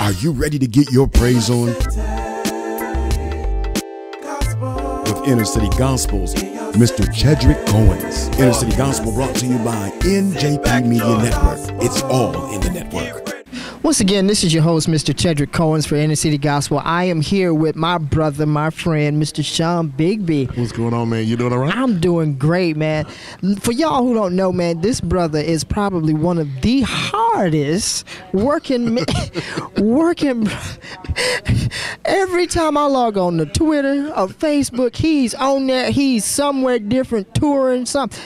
Are you ready to get your praise on? With Inner City Gospel's Mr. Chedrick Cohen's. Inner City Gospel brought to you by NJP Media Network. It's all in the network. Once again, this is your host, Mr. Chedrick Cohen's for Inner City Gospel. I am here with my brother, my friend, Mr. Shawn Bigby. What's going on, man? You doing all right? I'm doing great, man. For y'all who don't know, man, this brother is probably one of the hardest working every time I log on to Twitter or Facebook, he's on there. He's somewhere different, touring something.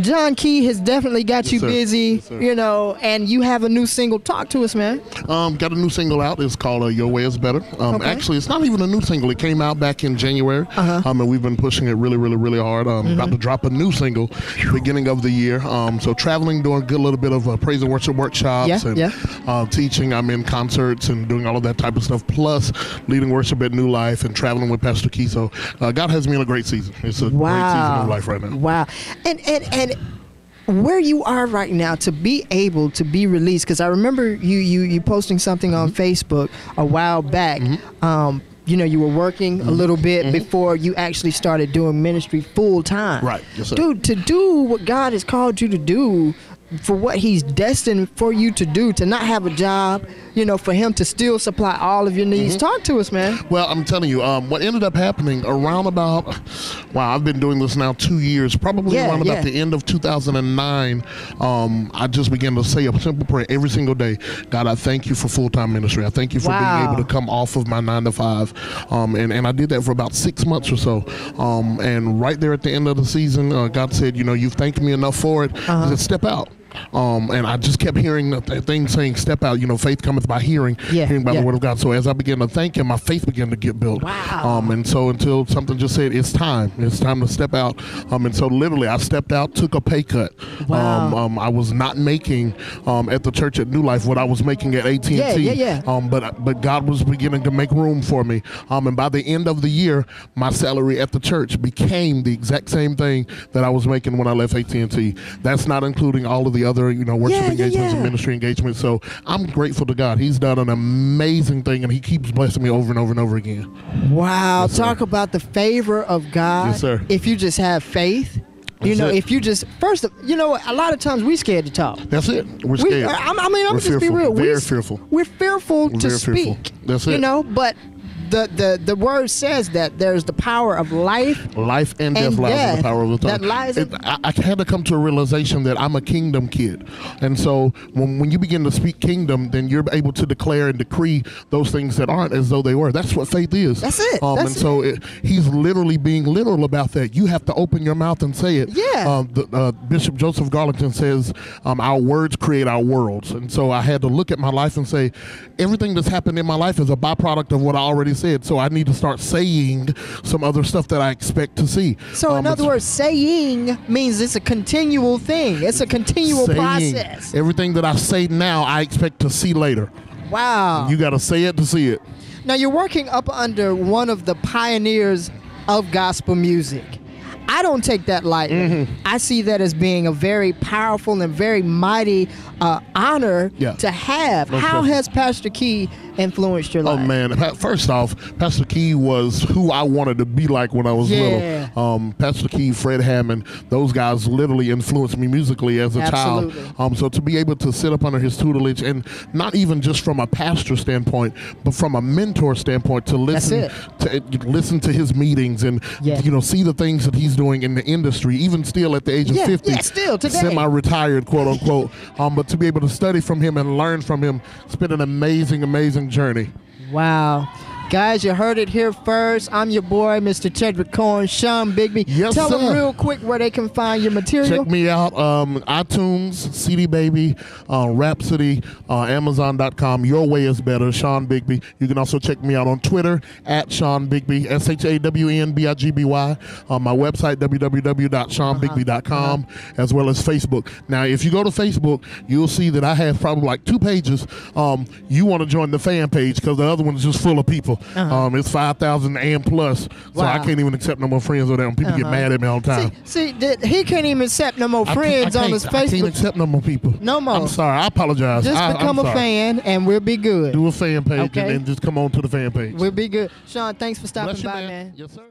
John Key has definitely got you busy, you know, and you have a new single. Talk to us, man. Got a new single out. It's called Your Way Is Better. Actually, it's not even a new single. It came out back in January, and we've been pushing it really hard. About to drop a new single beginning of the year. So traveling, doing a good little bit of praise and worship workshops and teaching. I'm in concerts and doing all of that type of stuff, plus leading worship at New Life and traveling with Pastor Key. So God has me in a great season. It's a great season of life right now. Wow. And where you are right now to be able to be released, because I remember you posting something on Facebook a while back. You know, you were working a little bit before you actually started doing ministry full time. Right. Yes, sir. Dude, to do what God has called you to do, for what he's destined for you to do, to not have a job, you know, for him to still supply all of your needs. Talk to us, man. Well, I'm telling you, what ended up happening around about, I've been doing this now 2 years, probably around about the end of 2009, I just began to say a simple prayer every single day. God, I thank you for full-time ministry. I thank you for being able to come off of my 9 to 5. And I did that for about 6 months or so. And right there at the end of the season, God said, you know, you've thanked me enough for it. He said, step out. And I just kept hearing the thing saying, step out, you know, faith cometh by hearing by the word of God. So as I began to thank him, my faith began to get built. And so until something just said, it's time to step out. And so literally I stepped out, took a pay cut. I was not making at the church at New Life what I was making at AT&T. But God was beginning to make room for me. And by the end of the year, my salary at the church became the exact same thing that I was making when I left AT&T. That's not including all of the other, you know, worship engagements and ministry engagements. So I'm grateful to God. He's done an amazing thing, and he keeps blessing me over and over and over again. Wow. Yes, talk about the favor of God. Yes, sir. If you just have faith. You know, if you just, first, you know, a lot of times we scared to talk. That's it. We're scared. I'm just be real. Very fearful. We're fearful to speak. Fearful. That's it. You know, but the word says that there's the power of life and death lies in the power of the tongue. That lies I had to come to a realization that I'm a kingdom kid. And so when you begin to speak kingdom, then you're able to declare and decree those things that aren't as though they were. That's what faith is. That's it. He's literally being literal about that. You have to open your mouth and say it. Bishop Joseph Garlington says, our words create our worlds. And so I had to look at my life and say, everything that's happened in my life is a byproduct of what I already said. So I need to start saying some other stuff that I expect to see. So in other words, saying means it's a continual thing. It's a continual process. Everything that I say now, I expect to see later. Wow. You got to say it to see it. Now you're working up under one of the pioneers of gospel music. I don't take that lightly. I see that as being a very powerful and very mighty honor to have. How has Pastor Key influenced your life? Oh, man. First off, Pastor Key was who I wanted to be like when I was little. Pastor Key, Fred Hammond, those guys literally influenced me musically as a child. So to be able to sit up under his tutelage, and not even just from a pastor standpoint, but from a mentor standpoint, to listen to his meetings and you know, see the things that he's doing in the industry, even still at the age of 50, still today, semi-retired, quote unquote. But to be able to study from him and learn from him, it's been an amazing journey. Wow. Guys, you heard it here first. I'm your boy, Mr. Chedrick Cohen, Shawn Bigby. Yes, Tell sir. them real quick where they can find your material. Check me out, iTunes, CD Baby, Rhapsody, Amazon.com. Your Way Is Better, Shawn Bigby. You can also check me out on Twitter at Shawn Bigby, ShawnBigby. My website, www.ShawnBigby.com, as well as Facebook. Now, if you go to Facebook, you'll see that I have probably like 2 pages. You want to join the fan page because the other one's just full of people. It's 5,000 and plus, so I can't even accept no more friends over there. And people get mad at me all the time. See, he can't even accept no more friends on his Facebook. I can't accept no more people. No more. I'm sorry. I apologize. Just become a fan, and we'll be good. Do a fan page, and then just come on to the fan page. We'll be good. Shawn, thanks for stopping by, man. Yes, sir.